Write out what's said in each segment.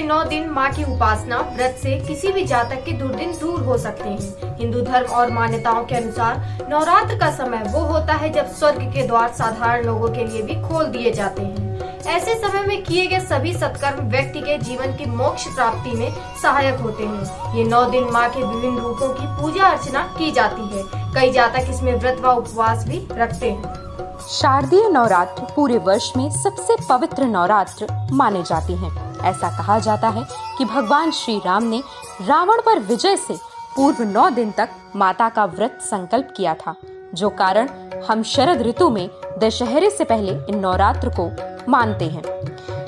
9 दिन मां की उपासना व्रत से किसी भी जातक के दुर्दिन दूर हो सकते हैं। हिंदू धर्म और मान्यताओं के अनुसार नवरात्र का समय वो होता है जब स्वर्ग के द्वार साधारण लोगों के लिए भी खोल दिए जाते हैं। ऐसे समय में किए गए सभी सत्कर्म व्यक्ति के जीवन की मोक्ष प्राप्ति में सहायक होते हैं। ये 9 दिन मां के विभिन्न रूपों की पूजा अर्चना की जाती है। कई जातक इसमें व्रत व उपवास भी रखते हैं। शारदीय नवरात्र पूरे वर्ष में सबसे पवित्र नवरात्र माने जाते हैं। ऐसा कहा जाता है कि भगवान श्री राम ने रावण पर विजय से पूर्व 9 दिन तक माता का व्रत संकल्प किया था, जो कारण हम शरद ऋतु में दशहरे से पहले इन नवरात्र को मानते हैं।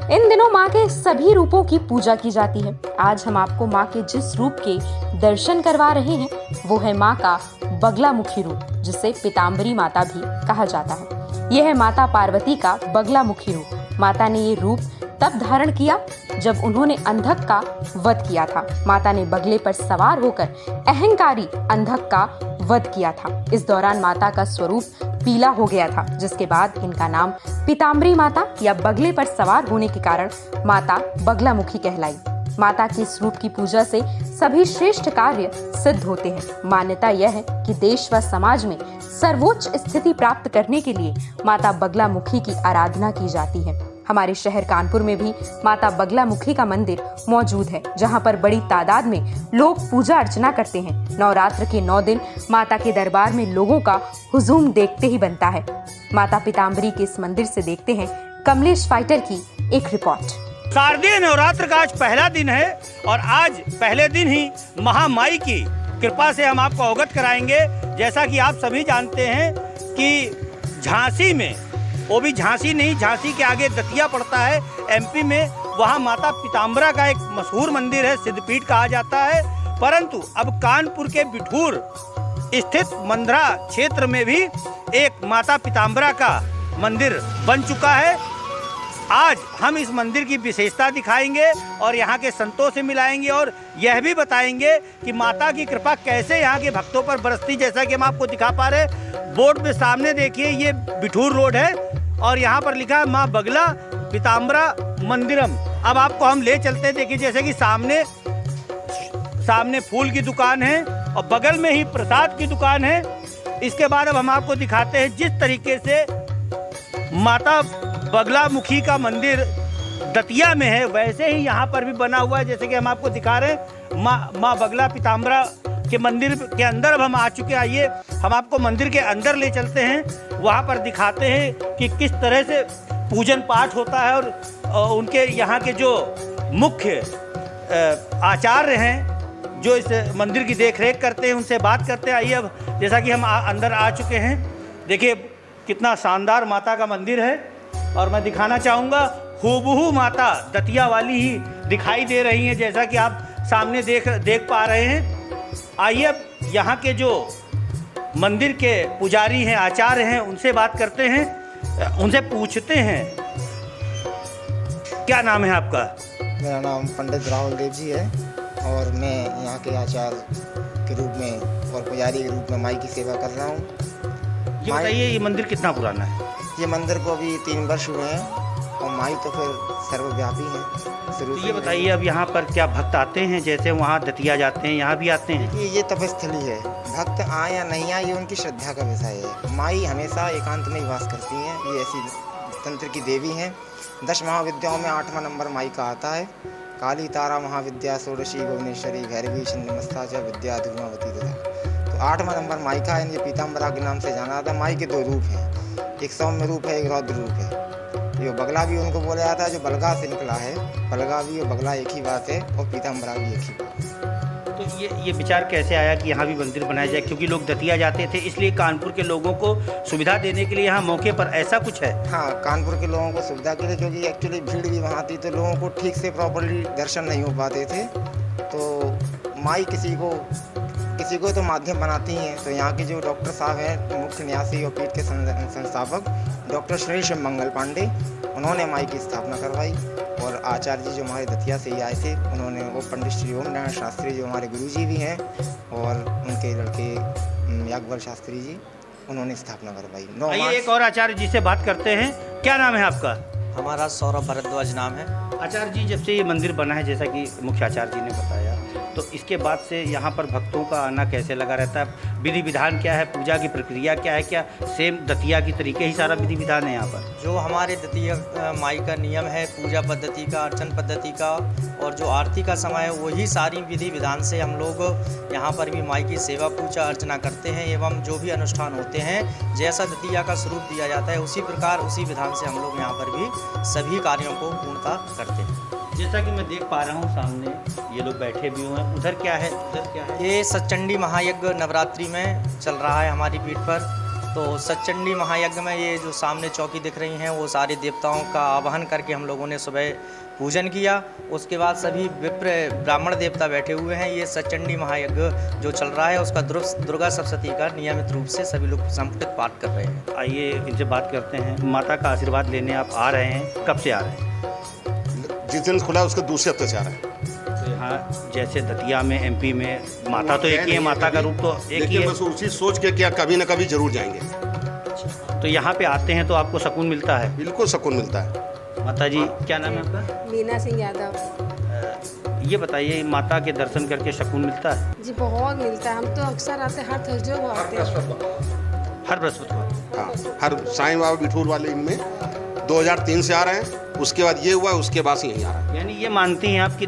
इन दिनों माँ के सभी रूपों की पूजा की जाती है। आज हम आपको माँ के जिस रूप के दर्शन करवा रहे हैं वो है माँ का बगलामुखी रूप, जिसे पीताम्बरी माता भी कहा जाता है। यह है माता पार्वती का बगलामुखी रूप। माता ने ये रूप तब धारण किया जब उन्होंने अंधक का वध किया था। माता ने बगले पर सवार होकर अहंकारी अंधक का वध किया था। इस दौरान माता का स्वरूप पीला हो गया था, जिसके बाद इनका नाम पीताम्बरी माता या बगले पर सवार होने के कारण माता बगलामुखी कहलाई। माता के इस रूप की पूजा से सभी श्रेष्ठ कार्य सिद्ध होते हैं। मान्यता यह है कि देश व समाज में सर्वोच्च स्थिति प्राप्त करने के लिए माता बगलामुखी की आराधना की जाती है। हमारे शहर कानपुर में भी माता बगलामुखी का मंदिर मौजूद है, जहां पर बड़ी तादाद में लोग पूजा अर्चना करते हैं। नवरात्र के 9 दिन माता के दरबार में लोगों का हुजूम देखते ही बनता है। माता पीताम्बरी के इस मंदिर से देखते हैं कमलेश फाइटर की एक रिपोर्ट। शारदीय नवरात्र का आज पहला दिन है और आज पहले दिन ही महामाई की कृपा से हम आपको अवगत कराएंगे। जैसा कि आप सभी जानते हैं कि झांसी में, वो भी झांसी नहीं, झांसी के आगे दतिया पड़ता है एमपी में, वहाँ माता पीताम्बरा का एक मशहूर मंदिर है, सिद्धपीठ कहा जाता है। परंतु अब कानपुर के बिठूर स्थित मंदरा क्षेत्र में भी एक माता पीताम्बरा का मंदिर बन चुका है। आज हम इस मंदिर की विशेषता दिखाएंगे और यहाँ के संतों से मिलाएंगे और यह भी बताएंगे कि माता की कृपा कैसे यहाँ के भक्तों पर बरसती। जैसा कि हम आपको दिखा पा रहे हैं बोर्ड पे सामने देखिए, ये बिठूर रोड है और यहाँ पर लिखा है माँ बगला पीताम्बरा मंदिरम। अब आपको हम ले चलते हैं। देखिए जैसे कि सामने फूल की दुकान है और बगल में ही प्रसाद की दुकान है। इसके बाद अब हम आपको दिखाते हैं जिस तरीके से माता बगलामुखी का मंदिर दतिया में है, वैसे ही यहाँ पर भी बना हुआ है। जैसे कि हम आपको दिखा रहे हैं माँ बगला पीताम्बरा के मंदिर के अंदर अब हम आ चुके हैं। आइए हम आपको मंदिर के अंदर ले चलते हैं, वहाँ पर दिखाते हैं कि किस तरह से पूजन पाठ होता है और उनके यहाँ के जो मुख्य आचार्य हैं जो इस मंदिर की देखरेख करते हैं, उनसे बात करते हैं। आइए अब जैसा कि हम अंदर आ चुके हैं, देखिए कितना शानदार माता का मंदिर है और मैं दिखाना चाहूँगा हूबहू माता दतिया वाली ही दिखाई दे रही हैं, जैसा कि आप सामने देख पा रहे हैं। आइए अब यहाँ के जो मंदिर के पुजारी हैं, आचार्य हैं, उनसे बात करते हैं, उनसे पूछते हैं। क्या नाम है आपका? मेरा नाम पंडित राहुल देव जी है और मैं यहाँ के आचार्य के रूप में और पुजारी के रूप में माई की सेवा कर रहा हूँ। ये बताइए ये मंदिर कितना पुराना है? ये मंदिर को अभी 3 वर्ष हुए हैं और माई तो फिर सर्वव्यापी है शुरू से। ये बताइए अब यहाँ पर क्या भक्त आते हैं, जैसे वहाँ दतिया जाते हैं, यहाँ भी आते हैं? ये तपस्थली है, भक्त आए या नहीं आए ये उनकी श्रद्धा का विषय है। माई हमेशा एकांत में ही वास करती हैं। ये ऐसी तंत्र की देवी हैं। 10 महाविद्याओं में 8वां नंबर माई का आता है। काली तारा महाविद्या षोडशी भुवनेश्वरी भैरवी छिन्नमस्ता च विद्या धूमावती तथा। तो 8वां नंबर माई का है। ये पीताम्बरा के नाम से जाना जाता है। माई के 2 रूप हैं, एक सौम्य रूप है, एक रौद्र रूप है। ये बगला भी उनको बोला जाता है जो बलगा से निकला है। बलगा भी और बगला एक ही बात है और पीताम्बरा भी एक ही बात है। तो ये विचार कैसे आया कि यहाँ भी मंदिर बनाया जाए? क्योंकि लोग दतिया जाते थे, इसलिए कानपुर के लोगों को सुविधा देने के लिए यहाँ मौके पर ऐसा कुछ है? हाँ, कानपुर के लोगों को सुविधा के लिए, क्योंकि एक्चुअली भीड़ भी वहाँ थी तो लोगों को ठीक से प्रॉपर्ली दर्शन नहीं हो पाते थे। तो माई किसी को तो माध्यम बनाती हैं। तो यहाँ के जो डॉक्टर साहब हैं, मुख्य न्यासी और पीठ के संस्थापक डॉक्टर श्री शिव मंगल पांडे, उन्होंने माई की स्थापना करवाई। और आचार्य जी जो हमारे दतिया से ही आए थे, उन्होंने वो पंडित श्री ओम नारायण शास्त्री जो हमारे गुरुजी भी हैं और उनके लड़के याज्ञवल शास्त्री जी, उन्होंने स्थापना करवाई। आइए एक और आचार्य जी से बात करते हैं। क्या नाम है आपका? हमारा सौरभ भारद्वाज नाम है। आचार्य जी, जब से ये मंदिर बना है, जैसा कि मुख्य आचार्य जी ने बताया, तो इसके बाद से यहाँ पर भक्तों का आना कैसे लगा रहता है? विधि विधान क्या है? पूजा की प्रक्रिया क्या है? क्या सेम दतिया की तरीके ही सारा विधि विधान है यहाँ पर? जो हमारे दतिया माई का नियम है, पूजा पद्धति का, अर्चन पद्धति का और जो आरती का समय है, वही सारी विधि विधान से हम लोग यहाँ पर भी माई की सेवा पूजा अर्चना करते हैं। एवं जो भी अनुष्ठान होते हैं, जैसा दतिया का स्वरूप दिया जाता है, उसी प्रकार उसी विधान से हम लोग यहाँ पर भी सभी कार्यों को पूर्णतः करते हैं। जैसा कि मैं देख पा रहा हूँ सामने ये लोग बैठे भी हुए हैं, उधर क्या है? उधर क्या है? ये सतचंडी महायज्ञ नवरात्रि में चल रहा है हमारी पीठ पर। तो सतचंडी महायज्ञ में ये जो सामने चौकी दिख रही हैं, वो सारे देवताओं का आवाहन करके हम लोगों ने सुबह पूजन किया। उसके बाद सभी विप्र ब्राह्मण देवता बैठे हुए हैं। ये सतचंडी महायज्ञ जो चल रहा है, उसका दुर्गा सप्तशती का नियमित रूप से सभी लोग संपुटित पाठ कर रहे हैं। आइए इनसे बात करते हैं। माता का आशीर्वाद लेने आप आ रहे हैं, कब से आ रहे हैं? जिस दिन खुला उसके दूसरे हफ्ते से आ रहा है। तो यहाँ जैसे दतिया में, एमपी में माता तो एक ही है, माता का रूप तो एक ही है। बस उसी सोच के क्या कभी न कभी जरूर जाएंगे। तो यहाँ पे आते हैं तो आपको सुकून मिलता है? बिल्कुल सुकून मिलता है। माता जी, क्या नाम है आपका? मीना सिंह यादव। ये बताइए, माता के दर्शन करके सुकून मिलता है? जी बहुत मिलता है। हम तो अक्सर आते, हर थर्सडे को आते हैं। हर बृहस्पतिवार? हाँ, हर साईं बाबा बिठूर वाले इनमें 2003 से आ रहे हैं। उसके बाद ये हुआ, उसके बाद से यहीं आ रहा है। यानी ये मानती हैं आप कि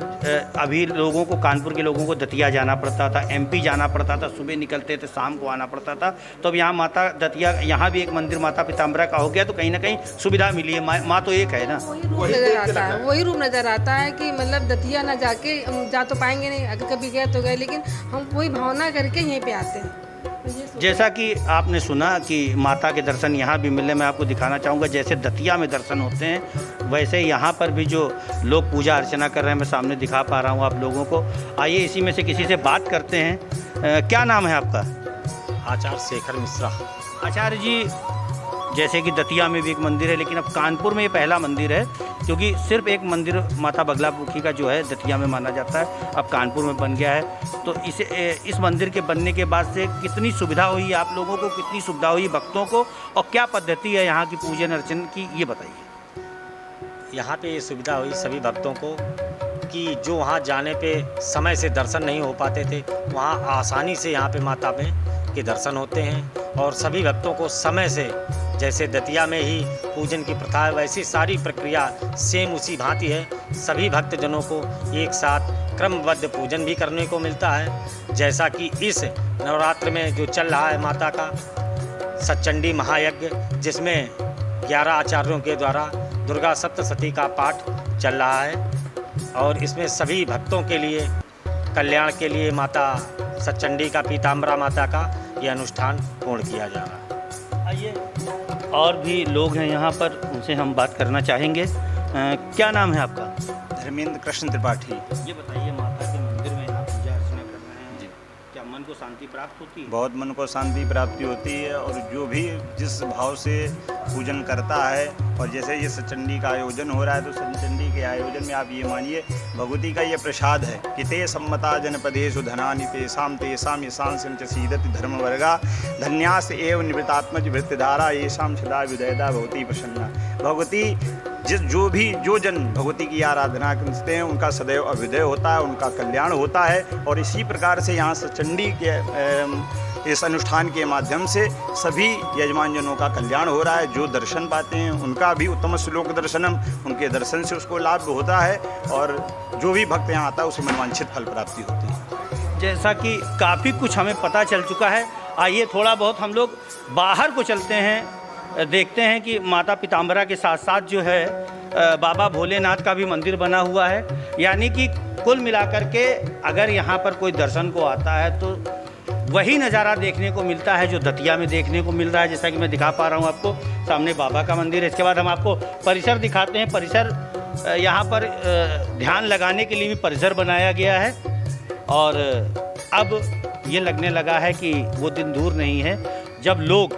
अभी लोगों को, कानपुर के लोगों को दतिया जाना पड़ता था, एमपी जाना पड़ता था, सुबह निकलते थे, शाम को आना पड़ता था। तो अब यहाँ माता दतिया, यहाँ भी एक मंदिर माता पीताम्बरा का हो गया, तो कहीं ना कहीं सुविधा मिली है। माँ तो एक है ना? वही रूप नज़र आता है कि मतलब दतिया ना जाके जा तो पाएंगे नहीं, अगर कभी गए तो गए, लेकिन हम वही भावना करके यहीं पे आते हैं। जैसा कि आपने सुना कि माता के दर्शन यहाँ भी मिले, मैं आपको दिखाना चाहूँगा। जैसे दतिया में दर्शन होते हैं, वैसे यहाँ पर भी जो लोग पूजा अर्चना कर रहे हैं, मैं सामने दिखा पा रहा हूँ आप लोगों को। आइए इसी में से किसी से बात करते हैं। क्या नाम है आपका? आचार्य शेखर मिश्रा। आचार्य जी, जैसे कि दतिया में भी एक मंदिर है, लेकिन अब कानपुर में ये पहला मंदिर है, क्योंकि सिर्फ एक मंदिर माता बगलामुखी का जो है दतिया में माना जाता है, अब कानपुर में बन गया है। तो इस मंदिर के बनने के बाद से कितनी सुविधा हुई आप लोगों को, कितनी सुविधा हुई भक्तों को, और क्या पद्धति है यहाँ की पूजन अर्चन की, ये बताइए। यहाँ पे ये सुविधा हुई सभी भक्तों को कि जो वहाँ जाने पे समय से दर्शन नहीं हो पाते थे, वहाँ आसानी से यहाँ पे माता में के दर्शन होते हैं। और सभी भक्तों को समय से, जैसे दतिया में ही पूजन की प्रथा है, वैसी सारी प्रक्रिया सेम उसी भांति है। सभी भक्तजनों को एक साथ क्रमबद्ध पूजन भी करने को मिलता है। जैसा कि इस नवरात्र में जो चल रहा है माता का सतचंडी महायज्ञ, जिसमें 11 आचार्यों के द्वारा दुर्गा सप्तशती का पाठ चल रहा है, और इसमें सभी भक्तों के लिए कल्याण के लिए माता सतचंडी का, पीताम्बरा माता का ये अनुष्ठान पूर्ण किया जा रहा है। आइए और भी लोग हैं यहाँ पर, उनसे हम बात करना चाहेंगे। क्या नाम है आपका? धर्मेंद्र कृष्ण त्रिपाठी। ये बताइए, माता के मंदिर में आप पूजा अर्चना कर रहे हैं जी, क्या मन को शांति प्राप्त होती है? बहुत मन को शांति प्राप्ति होती है, और जो भी जिस भाव से पूजन करता है, और जैसे ये सतचंडी का आयोजन हो रहा है, तो सतचंडी के आयोजन में आप ये मानिए भगवती का ये प्रसाद है कि ते सम्मता जनपदेषु धनानि तेषां तेषां यशांसं च सीदति धर्मवर्गा धन्यास एव निवृत्तात्मज वृत्तिधारा येषां सदा विदयदा भवती प्रसन्ना। भगवती जो जन भगवती की आराधना करते हैं, उनका सदैव अभ्युदय होता है, उनका कल्याण होता है। और इसी प्रकार से यहाँ सतचंडी के इस अनुष्ठान के माध्यम से सभी यजमान जनों का कल्याण हो रहा है। जो दर्शन पाते हैं उनका भी उत्तम श्लोक दर्शनम, उनके दर्शन से उसको लाभ होता है, और जो भी भक्त यहाँ आता है उसे मनवांछित फल प्राप्ति होती है। जैसा कि काफ़ी कुछ हमें पता चल चुका है, आइए थोड़ा बहुत हम लोग बाहर को चलते हैं, देखते हैं कि माता पीताम्बरा के साथ साथ जो है बाबा भोलेनाथ का भी मंदिर बना हुआ है। यानी कि कुल मिलाकर के अगर यहाँ पर कोई दर्शन को आता है तो वही नज़ारा देखने को मिलता है जो दतिया में देखने को मिल रहा है। जैसा कि मैं दिखा पा रहा हूँ आपको, सामने बाबा का मंदिर है। इसके बाद हम आपको परिसर दिखाते हैं। परिसर यहाँ पर ध्यान लगाने के लिए भी परिसर बनाया गया है, और अब ये लगने लगा है कि वो दिन दूर नहीं है जब लोग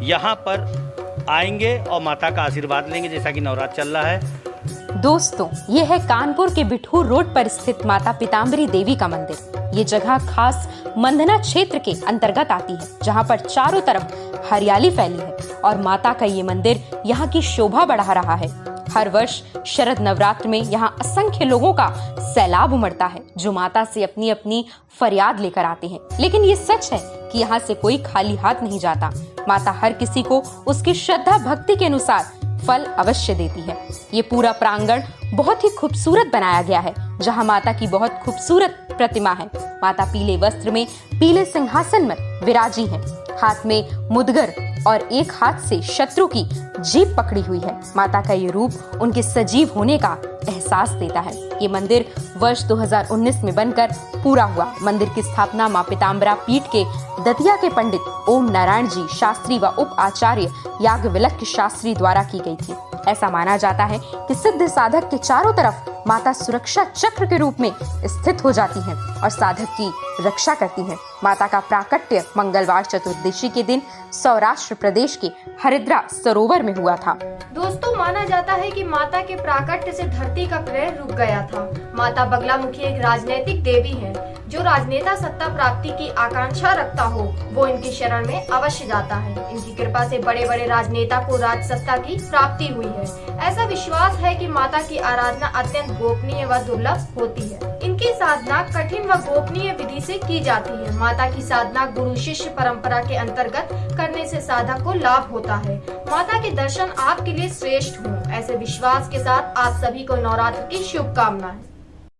यहाँ पर आएंगे और माता का आशीर्वाद लेंगे, जैसा कि नवरात्र चल रहा है। दोस्तों, ये है कानपुर के बिठूर रोड पर स्थित माता पीताम्बरी देवी का मंदिर। ये जगह खास मंधना क्षेत्र के अंतर्गत आती है, जहाँ पर चारों तरफ हरियाली फैली है, और माता का ये मंदिर यहाँ की शोभा बढ़ा रहा है। हर वर्ष शरद नवरात्र में यहाँ असंख्य लोगों का सैलाब उमड़ता है जो माता से अपनी अपनी फरियाद लेकर आते हैं। लेकिन ये सच है कि यहाँ से कोई खाली हाथ नहीं जाता। माता हर किसी को उसकी श्रद्धा भक्ति के अनुसार फल अवश्य देती है। ये पूरा प्रांगण बहुत ही खूबसूरत बनाया गया है, जहाँ माता की बहुत खूबसूरत प्रतिमा है। माता पीले वस्त्र में पीले सिंहासन में विराजी है, हाथ में मुदगर और एक हाथ से शत्रु की जीभ पकड़ी हुई है। माता का ये रूप उनके सजीव होने का एहसास देता है। ये मंदिर वर्ष 2019 में बनकर पूरा हुआ। मंदिर की स्थापना मां पीताम्बरा पीठ के दतिया के पंडित ओम नारायण जी शास्त्री व उप आचार्य याज्ञवल्क्य शास्त्री द्वारा की गई थी। ऐसा माना जाता है कि सिद्ध साधक के चारों तरफ माता सुरक्षा चक्र के रूप में स्थित हो जाती हैं और साधक की रक्षा करती हैं। माता का प्राकट्य मंगलवार चतुर्दशी के दिन सौराष्ट्र प्रदेश के हरिद्रा सरोवर में हुआ था। दोस्तों, माना जाता है कि माता के प्राकट्य से धरती का क्रय रुक गया था। माता बगलामुखी एक राजनीतिक देवी है। जो राजनेता सत्ता प्राप्ति की आकांक्षा रखता हो वो इनकी शरण में अवश्य जाता है। इनकी कृपा से बड़े बड़े राजनेता को राज सत्ता की प्राप्ति हुई है। ऐसा विश्वास है कि माता की आराधना अत्यंत गोपनीय व दुर्लभ होती है। इनकी साधना कठिन व गोपनीय विधि से की जाती है। माता की साधना गुरु शिष्य परंपरा के अंतर्गत करने से साधक को लाभ होता है। माता के दर्शन आपके लिए श्रेष्ठ हों, ऐसे विश्वास के साथ आप सभी को नवरात्र की शुभकामनाएं।